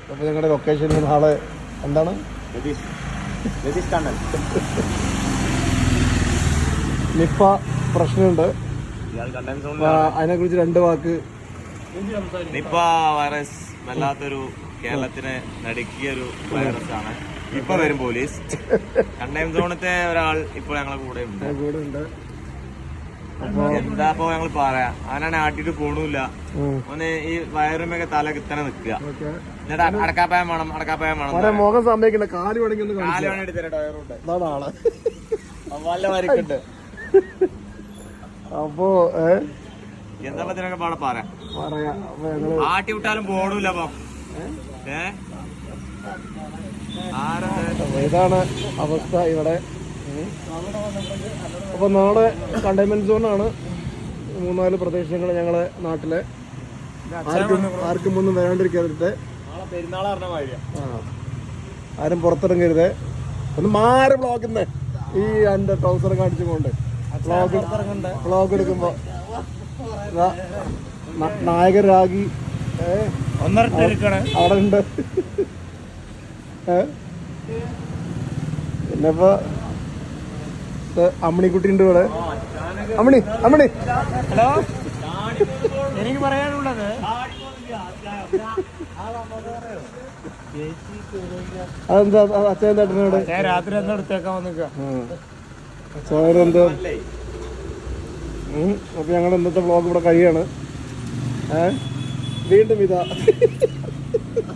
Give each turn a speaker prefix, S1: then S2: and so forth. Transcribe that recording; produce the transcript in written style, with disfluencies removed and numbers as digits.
S1: അപ്പോൾ ഞങ്ങളുടെ ലൊക്കേഷൻ നാളെ എന്താണ് നിപ്പ പ്രശ്നമുണ്ട്. അതിനെക്കുറിച്ച് 2 വാക്ക്.
S2: നിപ്പ വൈറസ് വല്ലാത്തൊരു കേരളത്തിനെ നടുക്കിയൊരു വൈറസ് ആണ്. ഇപ്പൊ വരും പോലീസ്. കണ്ടയം സോണത്തെ ഒരാൾ ഇപ്പോൾ ഞങ്ങളെ കൂടെ ഉണ്ട്. എന്താ ഇപ്പൊ ഞങ്ങൾ പറയാ, അവനാണ് ആട്ടിട്ട് പോണില്ല. ഓന് ഈ വയറുമൊക്കെ തല കിത്തനെ നിക്കുക. എന്നിട്ട് അടക്കാപ്പായം വേണം.
S1: മുഖം സമ്മതിക്കണ്ട, കാല് വേണമെങ്കിൽ അപ്പോ
S2: എന്താ പത്തിനൊക്കെ പാടെ പറയാം. ആട്ടി വിട്ടാലും പോണില്ല.
S1: ഇതാണ് അവസ്ഥ ഇവിടെ. അപ്പൊ നാളെ കണ്ടെയ്ൻമെന്റ് സോണാണ് 3-4 പ്രദേശങ്ങൾ ഞങ്ങളെ നാട്ടിലെ. ആർക്കും ഒന്നും വരാണ്ടിരിക്കരുത്. ആരും പുറത്തിറങ്ങരുത്. ഒന്ന് മാറി ബ്ലോഗിന്ന് ഈ എന്റെ ട്രൗസർ കാണിച്ചുകൊണ്ട് വ്ളോഗ് എടുക്കുമ്പോ നായകൻ രാഗി അവിടെ ഉണ്ട്. പിന്നെപ്പോ അമ്മണിക്കുട്ടി ഉണ്ട് ഇവിടെ. അമ്മണി
S3: ഹലോ, എനിക്ക് പറയാനുള്ളത്
S1: അതെന്താ അച്ഛൻ ചേട്ടനോട്
S3: രാത്രി എന്താ എടുത്തേക്കാൻ വന്നിക്ക
S1: ചോരെന്തോ. അപ്പൊ ഞങ്ങളുടെ ഇന്നത്തെ വ്ളോഗ് ഇവിടെ കഴിയാണ്. വീണ്ടും ഇതാ